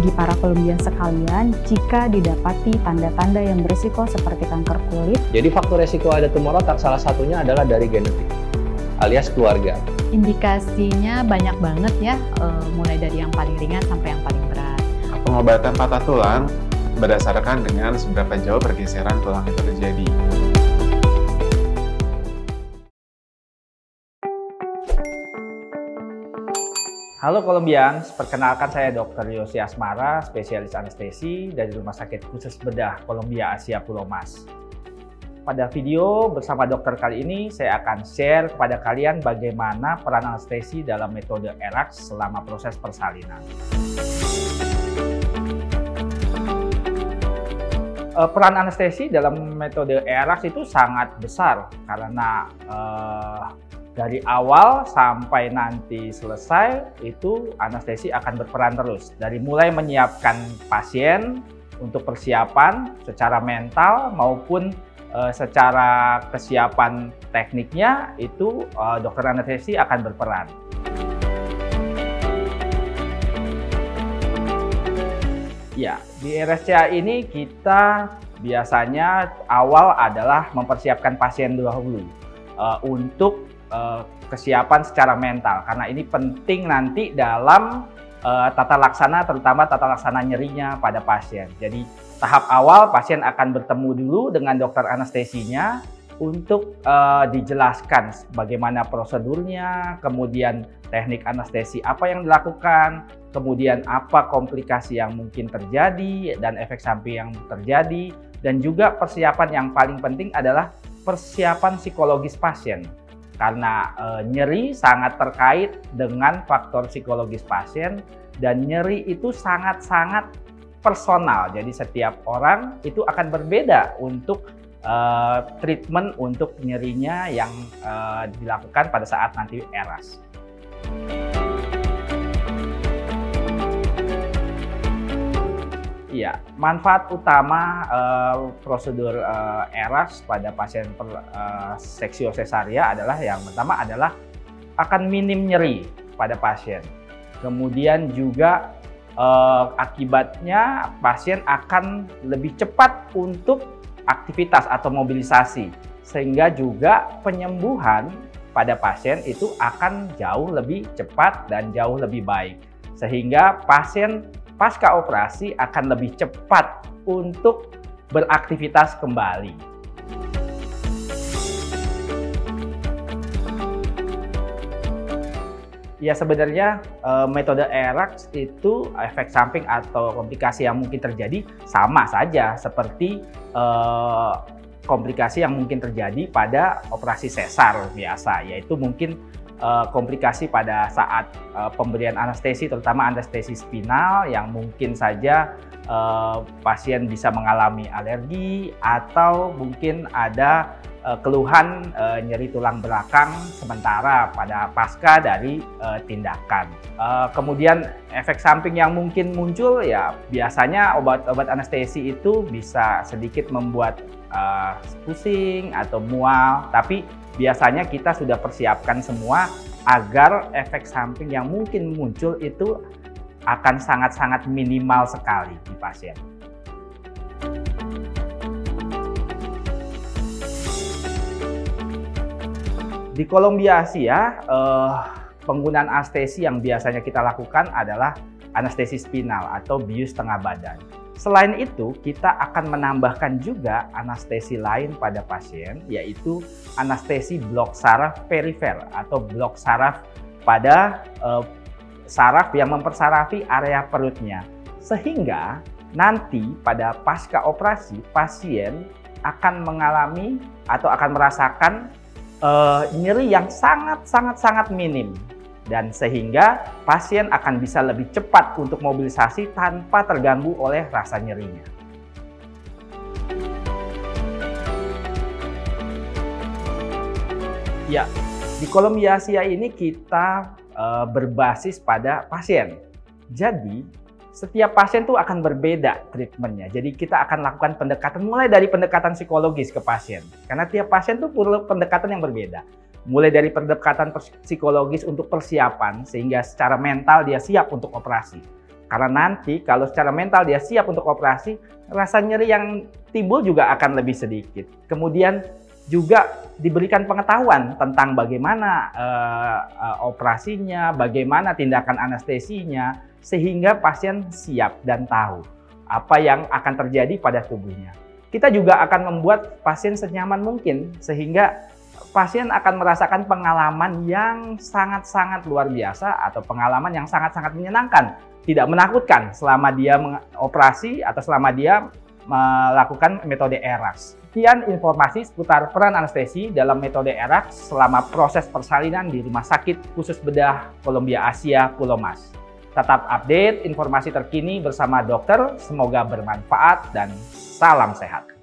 bagi para Kolumbian sekalian jika didapati tanda-tanda yang berisiko seperti kanker kulit. Jadi faktor resiko ada tumor otak salah satunya adalah dari genetik, alias keluarga. Indikasinya banyak banget ya, mulai dari yang paling ringan sampai yang paling berat. Pengobatan patah tulang berdasarkan dengan seberapa jauh pergeseran tulang itu terjadi. Halo Kolumbians, perkenalkan saya Dr. Yosi Asmara, spesialis anestesi dari Rumah Sakit Khusus Bedah Columbia Asia Pulau Mas. Pada video bersama dokter kali ini, saya akan share kepada kalian bagaimana peran anestesi dalam metode ERAX selama proses persalinan. Peran anestesi dalam metode ERAX itu sangat besar karena dari awal sampai nanti selesai itu anestesi akan berperan terus. Dari mulai menyiapkan pasien untuk persiapan secara mental maupun secara kesiapan tekniknya itu dokter anestesi akan berperan. Ya, di RSCA ini kita biasanya awal adalah mempersiapkan pasien dahulu untuk kesiapan secara mental, karena ini penting nanti dalam tata laksana, terutama tata laksana nyerinya pada pasien. Jadi tahap awal pasien akan bertemu dulu dengan dokter anestesinya untuk dijelaskan bagaimana prosedurnya, kemudian teknik anestesi apa yang dilakukan, kemudian apa komplikasi yang mungkin terjadi dan efek samping yang terjadi, dan juga persiapan yang paling penting adalah persiapan psikologis pasien. Karena nyeri sangat terkait dengan faktor psikologis pasien dan nyeri itu sangat-sangat personal. Jadi setiap orang itu akan berbeda untuk treatment untuk nyerinya yang dilakukan pada saat nanti ERAS. Iya, manfaat utama prosedur ERAS pada pasien seksio sesaria adalah yang pertama adalah akan minim nyeri pada pasien. Kemudian juga akibatnya pasien akan lebih cepat untuk aktivitas atau mobilisasi, sehingga juga penyembuhan pada pasien itu akan jauh lebih cepat dan jauh lebih baik, sehingga pasien pasca operasi akan lebih cepat untuk beraktivitas kembali. Ya, sebenarnya metode ERAX itu efek samping atau komplikasi yang mungkin terjadi sama saja seperti komplikasi yang mungkin terjadi pada operasi sesar biasa, yaitu mungkin komplikasi pada saat pemberian anestesi, terutama anestesi spinal yang mungkin saja pasien bisa mengalami alergi atau mungkin ada keluhan nyeri tulang belakang sementara pada pasca dari tindakan. Kemudian efek samping yang mungkin muncul ya biasanya obat-obat anestesi itu bisa sedikit membuat pusing atau mual, tapi biasanya kita sudah persiapkan semua agar efek samping yang mungkin muncul itu akan sangat-sangat minimal sekali di pasien. Di Columbia Asia, penggunaan anestesi yang biasanya kita lakukan adalah anestesi spinal atau bius tengah badan. Selain itu, kita akan menambahkan juga anestesi lain pada pasien, yaitu anestesi blok saraf perifer atau blok saraf pada saraf yang mempersarafi area perutnya. Sehingga nanti pada pasca operasi, pasien akan mengalami atau akan merasakan nyeri yang sangat minim. Dan sehingga pasien akan bisa lebih cepat untuk mobilisasi tanpa terganggu oleh rasa nyerinya. Ya, di Columbia Asia ini kita berbasis pada pasien. Jadi, setiap pasien tuh akan berbeda treatmentnya. Jadi kita akan lakukan pendekatan mulai dari pendekatan psikologis ke pasien. Karena tiap pasien tuh perlu pendekatan yang berbeda. Mulai dari pendekatan psikologis untuk persiapan sehingga secara mental dia siap untuk operasi. Karena nanti kalau secara mental dia siap untuk operasi, rasa nyeri yang timbul juga akan lebih sedikit. Kemudian juga diberikan pengetahuan tentang bagaimana operasinya, bagaimana tindakan anestesinya, sehingga pasien siap dan tahu apa yang akan terjadi pada tubuhnya. Kita juga akan membuat pasien senyaman mungkin, sehingga pasien akan merasakan pengalaman yang sangat-sangat luar biasa atau pengalaman yang sangat-sangat menyenangkan, tidak menakutkan selama dia mengoperasi atau selama dia melakukan metode ERAS. Sekian informasi seputar peran anestesi dalam metode ERAS selama proses persalinan di Rumah Sakit Khusus Bedah Columbia Asia Pulau Mas. Tetap update informasi terkini bersama dokter, semoga bermanfaat dan salam sehat.